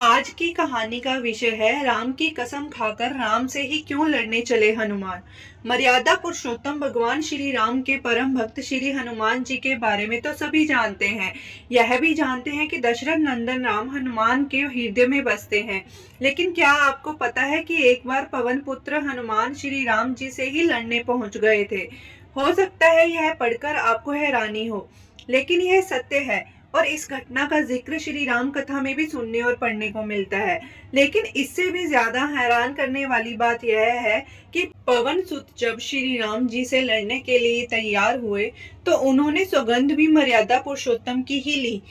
आज की कहानी का विषय है राम की कसम खाकर राम से ही क्यों लड़ने चले हनुमान। मर्यादा पुरुषोत्तम भगवान श्री राम के परम भक्त श्री हनुमान जी के बारे में तो सभी जानते हैं। यह भी जानते हैं कि दशरथ नंदन राम हनुमान के हृदय में बसते हैं। लेकिन क्या आपको पता है कि एक बार पवन पुत्र हनुमान श्री राम जी से ही लड़ने पहुंच गए थे। हो सकता है यह पढ़कर आपको हैरानी हो, लेकिन यह सत्य है और इस घटना का जिक्र श्री राम कथा में भी सुनने और पढ़ने को मिलता है। लेकिन इससे भी ज्यादा हैरान करने वाली बात यह है कि पवन सुत जब श्री राम जी से लड़ने के लिए तैयार हुए तो उन्होंने सौगंध भी मर्यादा पुरुषोत्तम की ही ली।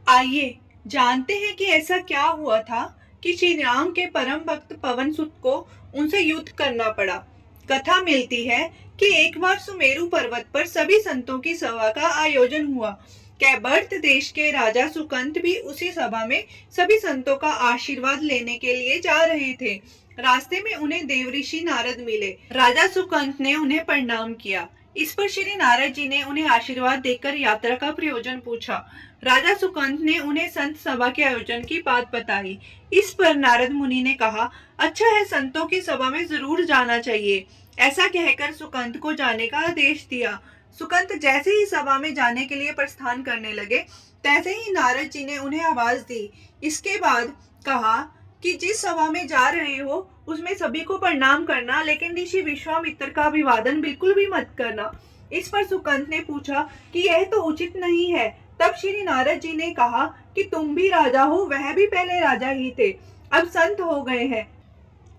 आइए जानते हैं कि ऐसा क्या हुआ था कि श्री राम के परम भक्त पवन सुत को उनसे युद्ध करना पड़ा। कथा मिलती है कि एक बार सुमेरु पर्वत पर सभी संतों की सभा का आयोजन हुआ। कैबर्त देश के राजा सुकंत भी उसी सभा में सभी संतों का आशीर्वाद लेने के लिए जा रहे थे। रास्ते में उन्हें देवऋषि नारद मिले। राजा सुकंत ने उन्हें प्रणाम किया। इस पर श्री नारद जी ने उन्हें आशीर्वाद देकर यात्रा का प्रयोजन पूछा। राजा सुकंत ने उन्हें संत सभा के आयोजन की बात बताई। इस पर नारद मुनि ने कहा, अच्छा है, संतों की सभा में जरूर जाना चाहिए। ऐसा कहकर सुकंत को जाने का आदेश दिया। सुकंत जैसे ही सभा में जाने के लिए प्रस्थान करने लगे, तैसे ही नारद जी ने उन्हें आवाज दी। इसके बाद कहा कि जिस सभा में जा रहे हो उसमें सभी को प्रणाम करना, लेकिन ऋषि विश्वामित्र का अभिवादन बिल्कुल भी मत करना। इस पर सुकंत ने पूछा कि यह तो उचित नहीं है। तब श्री नारद जी ने कहा कि तुम भी राजा हो, वह भी पहले राजा ही थे, अब संत हो गए हैं,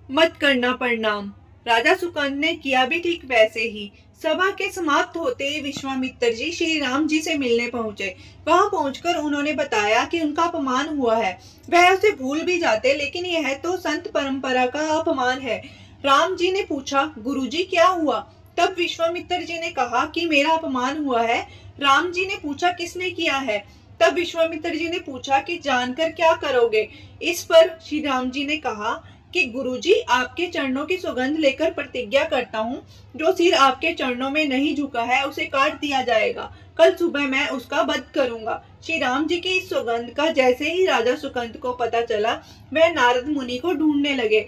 मत करना प्रणाम। राजा सुकंद ने किया भी ठीक वैसे ही। सभा के समाप्त होते ही विश्वामित्र जी श्री राम जी से मिलने पहुंचे। वहां पहुंचकर उन्होंने बताया कि उनका अपमान हुआ है। वह उसे भूल भी जाते, लेकिन यह तो संत परंपरा का अपमान है। राम जी ने पूछा, गुरुजी क्या हुआ? तब विश्वामित्र जी ने कहा कि मेरा अपमान हुआ है। राम जी ने पूछा, किसने किया है? तब विश्वामित्र जी ने पूछा कि जानकर क्या करोगे? इस पर श्री राम जी ने कहा कि गुरुजी, आपके चरणों की सौगंध लेकर प्रतिज्ञा करता हूँ, जो सिर आपके चरणों में नहीं झुका है उसे काट दिया जाएगा। कल सुबह मैं उसका वध करूंगा। श्री राम जी की इस सौगंध का जैसे ही राजा सुकंद को पता चला, वह नारद मुनि को ढूंढने लगे।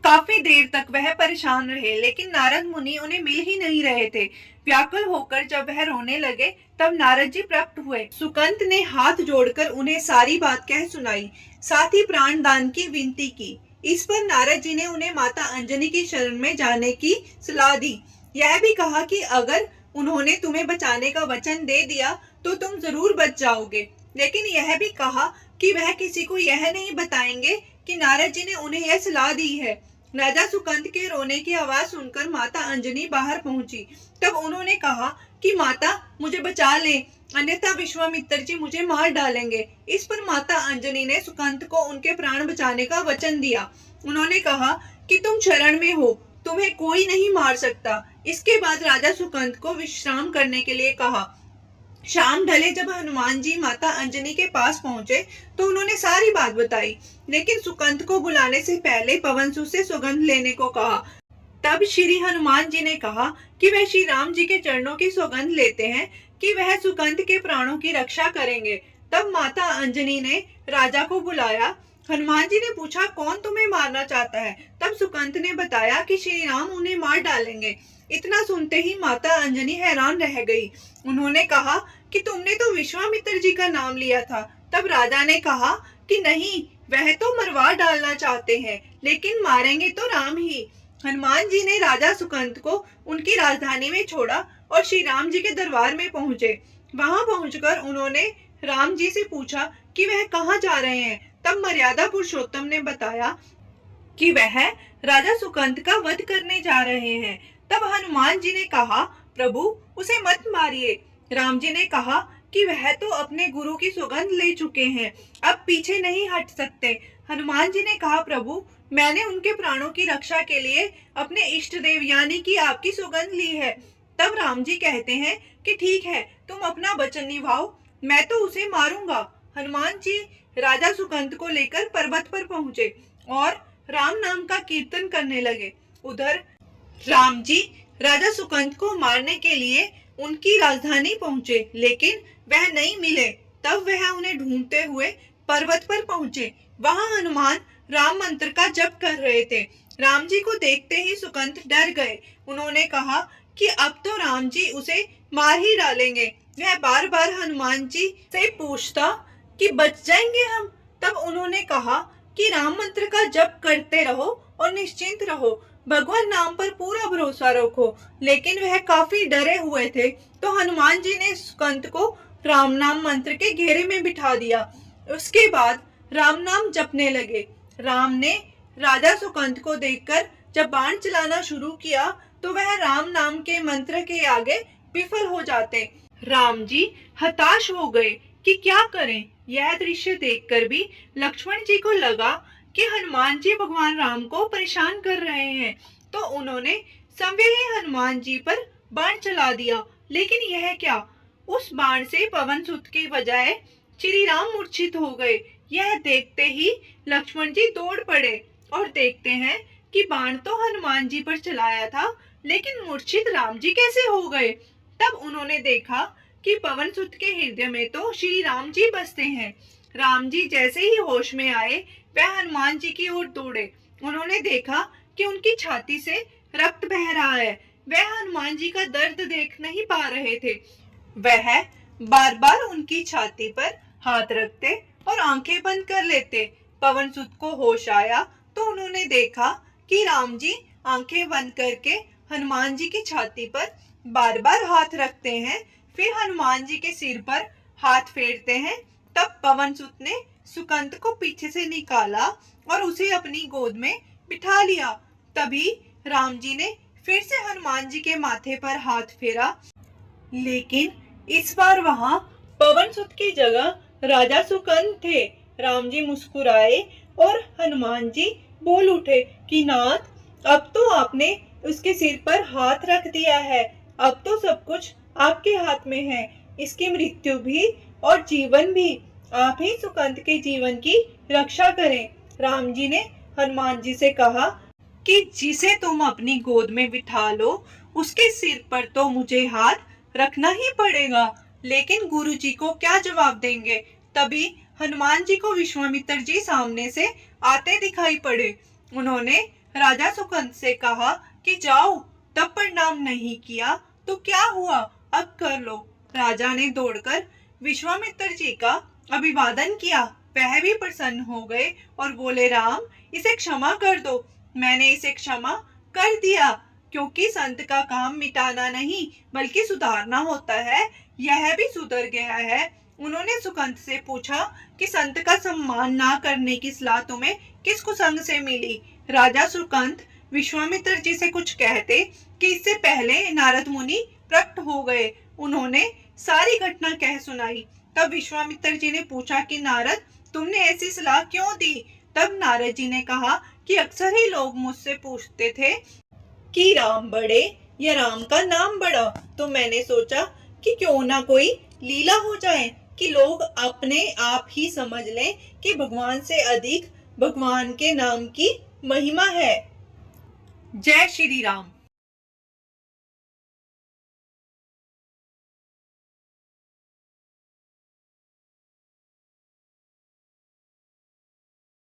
काफी देर तक वह परेशान रहे, लेकिन नारद मुनि उन्हें मिल ही नहीं रहे थे। व्याकुल होकर जब वह रोने लगे, तब नारद जी प्रकट हुए। सुकंत ने हाथ जोड़कर उन्हें सारी बात कह सुनाई, साथ ही प्राण दान की विनती की। इस पर नारद जी ने उन्हें माता अंजनी की शरण में जाने की सलाह दी। यह भी कहा कि अगर उन्होंने तुम्हें बचाने का वचन दे दिया तो तुम जरूर बच जाओगे। लेकिन यह भी कहा कि वह किसी को यह नहीं बताएंगे कि नारद जी ने उन्हें यह सलाह दी है। राजा सुकंद के रोने की आवाज सुनकर माता अंजनी बाहर पहुंची। तब उन्होंने कहा कि माता, मुझे बचा ले, अन्यथा विश्वामित्र जी मुझे मार डालेंगे। इस पर माता अंजनी ने सुकंत को उनके प्राण बचाने का वचन दिया। उन्होंने कहा कि तुम शरण में हो, तुम्हें कोई नहीं मार सकता। इसके बाद राजा सुकंत को विश्राम करने के लिए कहा। शाम ढले जब हनुमान जी माता अंजनी के पास पहुंचे तो उन्होंने सारी बात बताई, लेकिन सुकंत को बुलाने से पहले पवन सुत से सौगंध लेने को कहा। तब श्री हनुमान जी ने कहा कि वह श्री राम जी के चरणों की सौगंध लेते हैं कि वह सुकंत के प्राणों की रक्षा करेंगे। तब माता अंजनी ने राजा को बुलाया। हनुमान जी ने पूछा, कौन तुम्हें मारना चाहता है? तब सुकंत ने बताया कि श्री राम उन्हें मार डालेंगे। इतना सुनते ही माता अंजनी हैरान रह गई। उन्होंने कहा कि तुमने तो विश्वामित्र जी का नाम लिया था। तब राजा ने कहा कि नहीं, वह तो मरवा डालना चाहते हैं, लेकिन मारेंगे तो राम ही। हनुमान जी ने राजा सुकंत को उनकी राजधानी में छोड़ा और श्री राम जी के दरबार में पहुंचे। वहां पहुंचकर उन्होंने राम जी से पूछा कि वह कहाँ जा रहे हैं। तब मर्यादा पुरुषोत्तम ने बताया कि वह राजा सुकंत का वध करने जा रहे हैं। तब हनुमान जी ने कहा, प्रभु, उसे मत मारिए। राम जी ने कहा कि वह तो अपने गुरु की सौगंध ले चुके हैं, अब पीछे नहीं हट सकते। हनुमान जी ने कहा, प्रभु, मैंने उनके प्राणों की रक्षा के लिए अपने इष्ट देव यानी कि आपकी सौगंध ली है। तब राम जी कहते हैं कि ठीक है, तुम अपना वचन निभाओ, मैं तो उसे मारूंगा। हनुमान जी राजा सुकंत को लेकर पर्वत पर पहुंचे और राम नाम का कीर्तन करने लगे। उधर राम जी राजा सुकंत को मारने के लिए उनकी राजधानी पहुंचे, लेकिन वह नहीं मिले। तब वह उन्हें ढूंढते हुए पर्वत पर पहुंचे। वहां हनुमान राम मंत्र का जप कर रहे थे। राम जी को देखते ही सुकंत डर गए। उन्होंने कहा कि अब तो राम जी उसे मार ही डालेंगे। वह बार बार हनुमान जी से पूछता कि बच जाएंगे हम। तब उन्होंने कहा कि राम मंत्र का जप करते रहो और निश्चिंत रहो, भगवान नाम पर पूरा भरोसा रखो। लेकिन वह काफी डरे हुए थे, तो हनुमान जी ने सुकंत को राम नाम मंत्र के घेरे में बिठा दिया। उसके बाद राम नाम जपने लगे। राम ने राजा सुकंत को देखकर जब बाण चलाना शुरू किया तो वह राम नाम के मंत्र के आगे विफल हो जाते। राम जी हताश हो गए कि क्या करें। यह दृश्य देखकर भी लक्ष्मण जी को लगा कि हनुमान जी भगवान राम को परेशान कर रहे हैं, तो उन्होंने संवें ही हनुमान जी पर बाण चला दिया। लेकिन यह क्या, उस बाण से पवन सुत की बजाय श्री राम मूर्छित हो गए। यह देखते ही लक्ष्मण जी दौड़ पड़े और देखते हैं कि बाण तो हनुमान जी पर चलाया था, लेकिन मूर्छित राम जी कैसे हो गए। तब उन्होंने देखा कि पवन सुत के हृदय में तो श्री राम जी बसते हैं। राम जी जैसे ही होश में आए, वह हनुमान जी की ओर दौड़े। उन्होंने देखा कि उनकी छाती से रक्त बह रहा है। वह हनुमान जी का दर्द देख नहीं पा रहे थे। वह बार बार उनकी छाती पर हाथ रखते और आंखें बंद कर लेते। पवन सुत को होश आया तो उन्होंने देखा कि राम जी आंखें बंद करके हनुमान जी की छाती पर बार बार हाथ रखते हैं, फिर हनुमान जी के सिर पर हाथ फेरते हैं। तब पवन सुत ने सुकंत को पीछे से निकाला और उसे अपनी गोद में बिठा लिया। तभी राम जी ने फिर से हनुमान जी के माथे पर हाथ फेरा, लेकिन इस बार वहां पवन सुत की जगह राजा सुकंत थे। राम जी मुस्कुराए और हनुमान जी बोल उठे कि नाथ, अब तो आपने उसके सिर पर हाथ रख दिया है, अब तो सब कुछ आपके हाथ में है। इसकी मृत्यु भी और जीवन भी, आप ही सुकंत के जीवन की रक्षा करें। राम जी ने हनुमान जी से कहा कि जिसे तुम अपनी गोद में बिठा लो, उसके सिर पर तो मुझे हाथ रखना ही पड़ेगा, लेकिन गुरु जी को क्या जवाब देंगे। तभी हनुमान जी को विश्वामित्र जी सामने से आते दिखाई पड़े। उन्होंने राजा सुकंत से कहा कि जाओ, तब प्रणाम नहीं किया तो क्या हुआ, अब कर लो। राजा ने दौड़कर विश्वामित्र जी का अभिवादन किया। वह भी प्रसन्न हो गए और बोले, राम, इसे क्षमा कर दो। मैंने इसे क्षमा कर दिया, क्योंकि संत का काम मिटाना नहीं बल्कि सुधारना होता है। यह भी सुधर गया है। उन्होंने सुकंत से पूछा कि संत का सम्मान ना करने की सलाह तुम्हें किस कुसंग से मिली। राजा सुकंत विश्वामित्र जी से कुछ कहते कि इससे पहले नारद मुनि प्रकट हो गए। उन्होंने सारी घटना कह सुनाई। तब विश्वामित्र जी ने पूछा कि नारद, तुमने ऐसी सलाह क्यों दी। तब नारद जी ने कहा कि अक्सर ही लोग मुझसे पूछते थे कि राम बड़े या राम का नाम बड़ा, तो मैंने सोचा कि क्यों ना कोई लीला हो जाए कि लोग अपने आप ही समझ लें कि भगवान से अधिक भगवान के नाम की महिमा है। जय श्री राम।